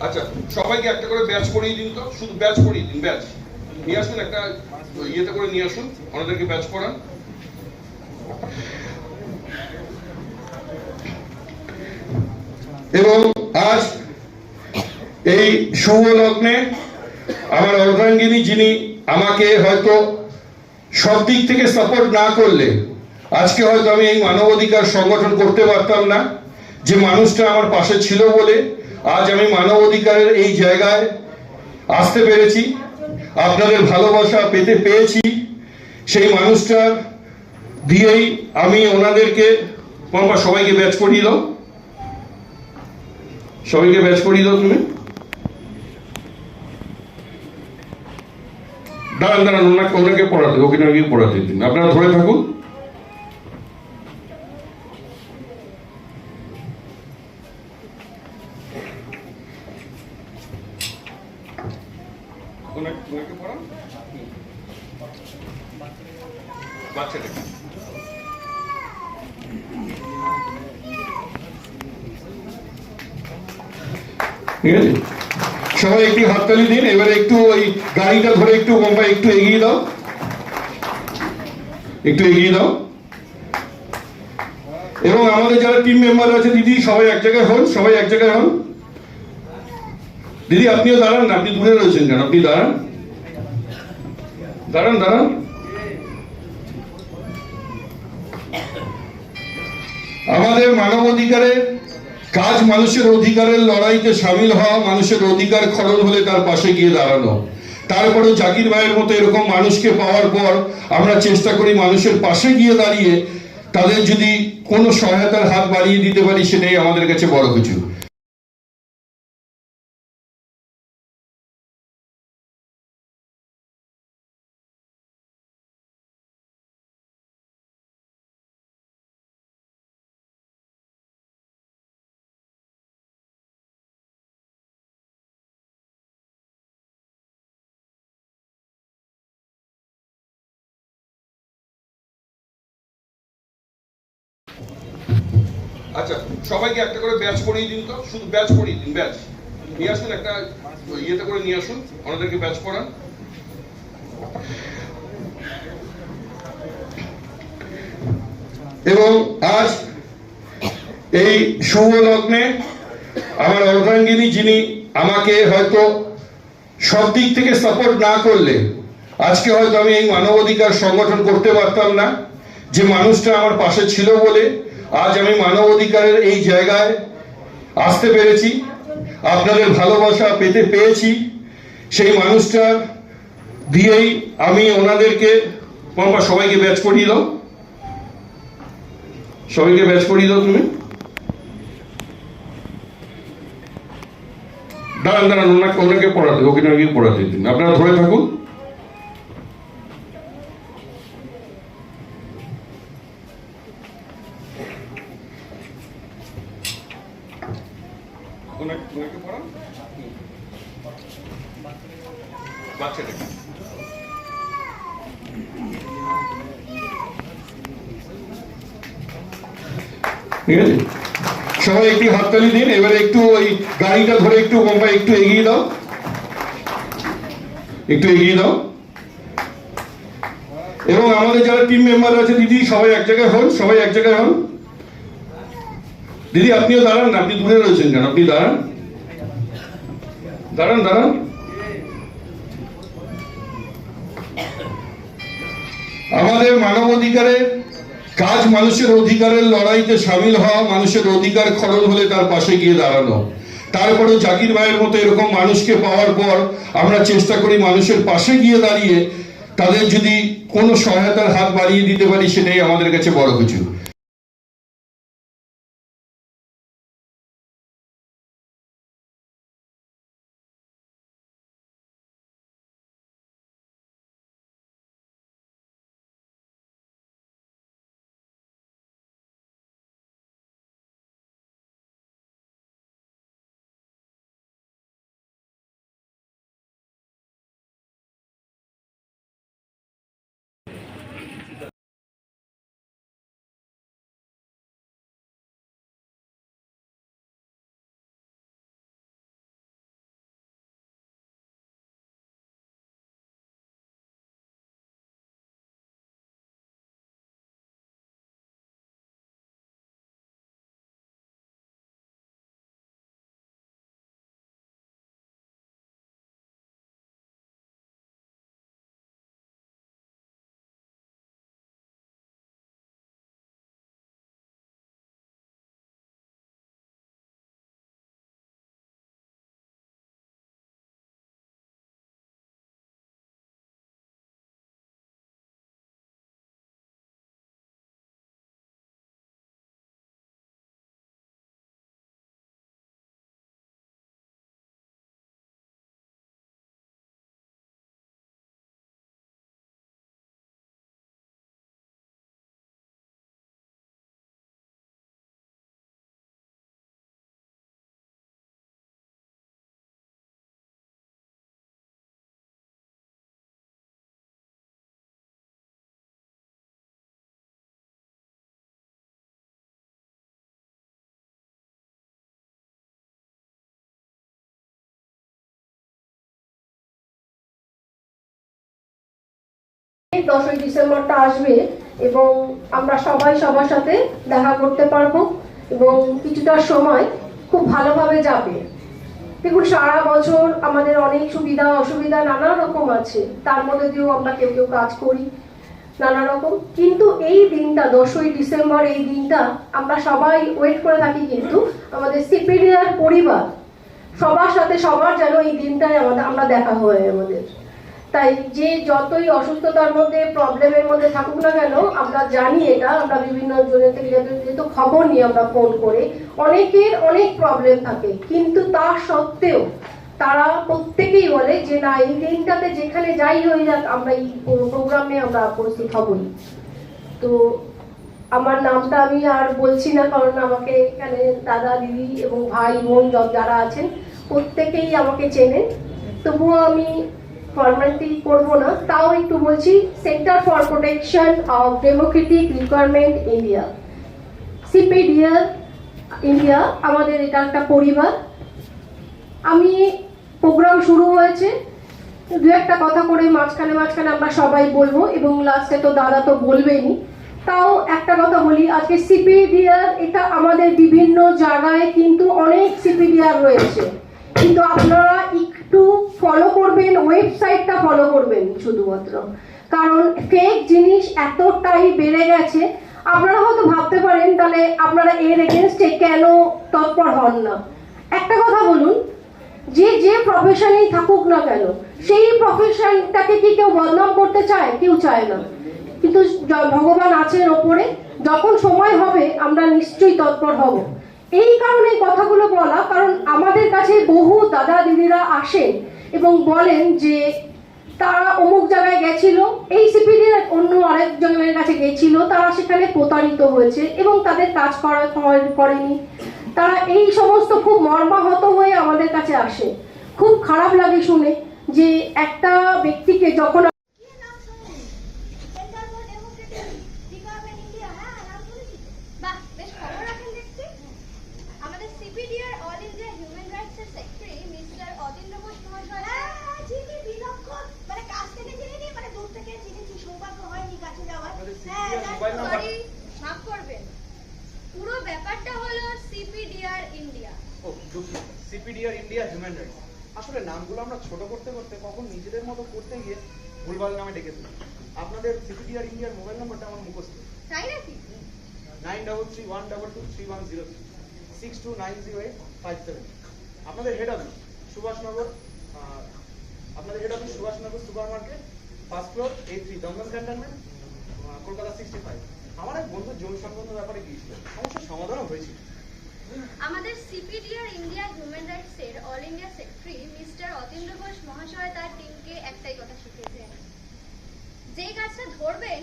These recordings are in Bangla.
আচ্ছা, সবাইকে একটা করে ব্যাচ করিয়ে দিন তো, শুধু ব্যাচ করিয়ে দিন, ব্যাচ নিয়ে আসুন, একটা ইয়েতে করে নিয়ে আসুন, ওনাদেরকে ব্যাচ করান। এবং আজ এই শুভ লগ্নে আমার অর্ধাঙ্গিনী, যিনি আমাকে হয়তো সব দিক থেকে সাপোর্ট না করলে আজকে হয়তো আমি এই মানবাধিকার সংগঠন করতে পারতাম না, যে মানুষটা আমার পাশে ছিল বলে আজ আমি মানবাধিকারের এই জায়গায় আসতে পেরেছি, আপনাদের ভালোবাসা পেয়েছি। সেই মানুষটা দিয়েই আমি ওনাদেরকে সবাইকে ব্যাচ করিয়ে দাও, সবাইকে ব্যাচ করিয়ে দাও। তুমি দাঁড়ান, ওনাকে পড়াতে, ওকে পড়াতে দিন, আপনারা ধরে থাকুন। ওনাকে পড়ান, বাচ্চাটাকে। ঠিক আছে, সবাই একটু হাততালি দিন। এবারে একটু ওই গাড়িটা ধরে একটু মোবাইল একটু এগিয়ে দাও, একটু এগিয়ে দাও। এবং আমাদের যারা টিম মেম্বার আছে, দিদি সবাই এক জায়গায় হন, সবাই এক জায়গায় হন। দিদি আপনিও দাঁড়ান না, আপনি দূরে রয়েছেন কেন? আপনি দাঁড়ান, দাঁড়ান দাঁড়ান। আমাদের মানবাধিকারের কাজ মানুষের অধিকারের লড়াইতে সামিল হওয়া, মানুষের অধিকার খরচ হলে তার পাশে গিয়ে দাঁড়ানো। তারপরে জাকির ভাইয়ের মতো এরকম মানুষকে পাওয়ার পর আমরা চেষ্টা করি মানুষের পাশে গিয়ে দাঁড়িয়ে তাদের যদি কোনো সহায়তার হাত বাড়িয়ে দিতে পারি, সেটাই আমাদের কাছে বড় কিছু। আচ্ছা, সবাইকে একটা করে ব্যাচ করিয়ে দিন তো, শুধু ব্যাচ করিয়ে দিন, ব্যাচ নিয়ে আসুন, একটা ইয়েতে করে নিয়ে আসুন, ওনাদেরকে ব্যাচ করান। এবং আজ এই শুভ লগ্নে আমার অর্ধাঙ্গিনী, যিনি আমাকে হয়তো সব দিক থেকে সাপোর্ট না করলে আজকে হয়তো আমি এই মানবাধিকার সংগঠন করতে পারতাম না, যে মানুষটা আমার পাশে ছিল বলে আজ আমি মানবাধিকারের এই জায়গায় আসতে পেরেছি, আপনাদের ভালোবাসা পেয়েছি। সেই মানুষটা দিয়েই আমি ওনাদেরকে সবাইকে ব্যাচ করিয়ে দাও, সবাইকে ব্যাচ করিয়ে দাও। তুমি দাঁড়ান, ওনাকে পড়াতে, ওকে পড়াতে দিন, আপনারা ধরে থাকুন। ওনাকে পড়ান, বাচ্চাটাকে। ঠিক আছে, সবাই একটু হাততালি দিন। এবারে একটু ওই গাড়িটা ধরে একটু মোবাইল একটু এগিয়ে দাও, একটু এগিয়ে দাও। এবং আমাদের যারা টিম মেম্বার আছে, দিদি সবাই এক জায়গায় হন, সবাই এক জায়গায় হন। দিদি আপনিও দাঁড়ান না, আপনি দূরে রয়েছেন কেন? আপনি দাঁড়ান, দাঁড়ান দাঁড়ান। আমাদের মানবাধিকারের কাজ মানুষের অধিকারের লড়াইতে সামিল হওয়া, মানুষের অধিকার খরচ হলে তার পাশে গিয়ে দাঁড়ানো। তারপরে জাকির ভাইয়ের মতো এরকম মানুষকে পাওয়ার পর আমরা চেষ্টা করি মানুষের পাশে গিয়ে দাঁড়িয়ে তাদের যদি কোনো সহায়তার হাত বাড়িয়ে দিতে পারি, সেটাই আমাদের কাছে বড় কিছু। 10ই ডিসেম্বরটা আসবে এবং আমরা সবাই সবার সাথে দেখা করতে পারবো এবং কিছুটা সময় খুব ভালোভাবে যাবে। দেখুন, সারা বছর আমাদের অনেক সুবিধা অসুবিধা নানা রকম আছে, তার মধ্যে দিয়েও আমরা কেউ কেউ কাজ করি নানা রকম, কিন্তু এই দিনটা 10ই ডিসেম্বর, এই দিনটা আমরা সবাই ওয়েট করে থাকি। কিন্তু আমাদের সিপিডিআর পরিবার সবার সাথে সবার যেন এই দিনটায় আমরা দেখা হয় আমাদের। তাই যে যতই অসুস্থতার মধ্যে প্রবলেমের মধ্যে থাকুক না কেন, আমরা জানি এটা, আমরা বিভিন্ন জনের থেকে যেহেতু খবর নিই আমরা ফোন করে, অনেকের অনেক প্রবলেম থাকে, কিন্তু তা সত্ত্বেও তারা প্রত্যেকেই বলে যে না, এই দিনটাতে যেখানে যাই হয়ে যাক আমরা এই প্রোগ্রামে আমরা উপস্থিত হবই। তো আমার নামটা আমি আর বলছি না, কারণ আমাকে এখানে দাদা দিদি এবং ভাই বোন যারা আছেন প্রত্যেকেই আমাকে চেনেন, তবুও আমি ফর্মালিটি করবো না, তাও একটু বলছি। Centre for protection of Democratic requirement India, CPDR India, আমাদের এটা একটা পরিবার। আমি প্রোগ্রাম শুরু হয়েছে, দু একটা কথা করে মাঝখানে মাঝখানে আমরা সবাই বলবো এবং লাস্টে তো দাদা তো বলবেনই। তাও একটা কথা বলি, আজকে সিপিডিআর এটা আমাদের বিভিন্ন জায়গায় কিন্তু অনেক সিপিডিআর রয়েছে, কিন্তু আপনারা একটু ফলো করবেন, ওয়েবসাইটটা ফলো করবেন শুধুমাত্র, কারণ ফেক জিনিস এতটাই বেড়ে গেছে। আপনারা হয়তো ভাবতে পারেন তাহলে আপনারা এর এগেনস্টে কেন তৎপর হন না। একটা কথা বলুন, যে যে প্রফেশনেই থাকুক না কেন, সেই প্রফেশনটাকে কি কেউ বদনাম করতে চায়? কেউ চায় না, কিন্তু ভগবান আছেন ওপরে, যখন সময় হবে আমরা নিশ্চয়ই তৎপর হব। এই কারণে কথাগুলো বলা, কারণ আমাদের কাছে বহু দাদা দিদিরা আসেন এবং বলেন যে তারা অমুক জায়গায় গেছিল, এই সিপিডির অন্য আরেকজনের কাছে গেছিল, তারা সেখানে প্রতারিত হয়েছে এবং তাদের কাজ করেনি। তারা এই সমস্ত খুব মর্মাহত হয়ে আমাদের কাছে আসে। খুব খারাপ লাগে শুনে যে একটা ব্যক্তিকে যখন পুরো ব্যাপারটা হলো সিপিডিআর ইন্ডিয়া। ও সিপিডিআর ইন্ডিয়া হিউম্যান রাইটস। আসলে নামগুলো আমরা ছোট করতে করতে কখন নিজেদের মতো করতে গিয়ে ভুলভাল নামে ডেকেছি। আপনাদের সিপিডিআর ইন্ডিয়ার মোবাইল নাম্বারটা আমার মুখস্থ। তাই নাকি? 9331223103 629085 আপনাদের head office Subhashnagar, super market, first floor, A3, Dum Dum cantonment, Kolkata 65। আমার এক বন্ধু যৌন সংবন্ধ ব্যাপারে গিয়েছিল, সমস্যার সমাধানও হয়েছিল। আমাদের সিপিডিআর ইন্ডিয়া হিউম্যান রাইটস এর all India secretary mister Atindra Ghosh মহাশয় তার টিমকে একটাই কথা শিখিয়েছেন, যে কাজটা ধরবেন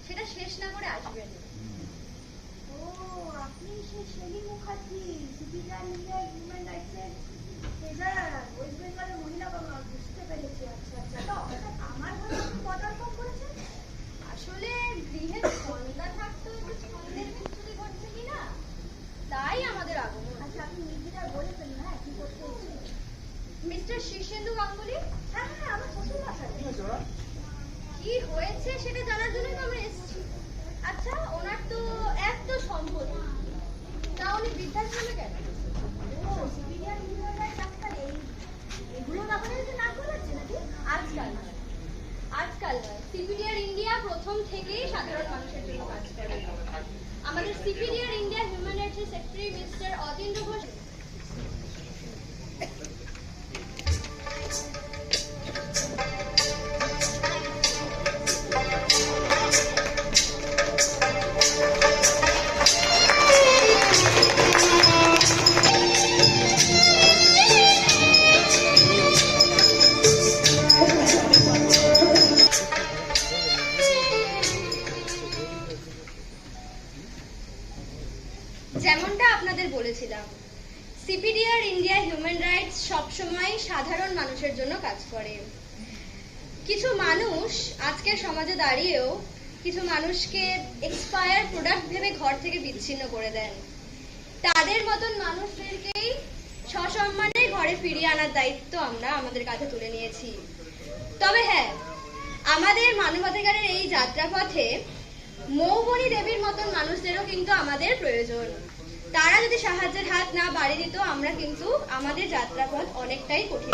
সেটা শেষ না করে আসবেন। ও, আপনি সেই Shelly Mukherjee, CPDR India human rights এর ওয়েস্ট বেঙ্গলের মহিলা কর্মী, বুঝতে পেরেছি। আচ্ছা আচ্ছা, তো আমার ঘরে আপনি পদার্পণ করেছেন? আসলে গৃহে সন্ধ্যা থাকতো, একটু ছন্দের বিচ্ছুতি ঘটছে কিনা, তাই আমাদের আগমন। আচ্ছা, আপনি নিজেরা বলে ফেলুন। হ্যাঁ, কি করতে হচ্ছে? মিস্টার শীর্ষেন্দু গাঙ্গুলি। হ্যাঁ হ্যাঁ, আমার শ্বশুর মশাই। কি হয়েছে সেটা জানার জন্যই তো আমরা এসেছি। আচ্ছা, ওনার তো এত সম্পত্তি, তা উনি বৃদ্ধাশ্রমে কেন? ও, সিপিডিআর হিউম্যান রাইটস আজকাল এগুলো ব্যাপারে না বলাচ্ছে নাকি? আজকাল নয়, সিপিডিআর ইন্ডিয়া প্রথম থেকেই সাধারণ মানুষের জন্য কাজ করে। আমাদের CPDR India human rights secretary mister Atindra Ghosh. যেমনটা আপনাদের বলেছিলাম, সিপিডিআর ইন্ডিয়া হিউম্যান রাইটস সবসময় সাধারণ মানুষের জন্য কাজ করে। কিছু মানুষ আজকের সমাজে দাঁড়িয়েও কিছু মানুষকে এক্সপায়ার প্রোডাক্ট ভেবে ঘর থেকে বিচ্ছিন্ন করে দেন। তাদের মতন মানুষদেরকেই সসম্মানে ঘরে ফিরিয়ে আনার দায়িত্ব আমরা আমাদের কাঁধে তুলে নিয়েছি। তবে হ্যাঁ, আমাদের মানবাধিকারের এই যাত্রাপথে মৌবনী দেবীর মতন মানুষদেরও কিন্তু আমাদের প্রয়োজন। তারা যদি সাহায্যের হাত না বাড়িয়ে দিত আমরা কিন্তু আমাদের যাত্রাপথ অনেকটাই কঠিন।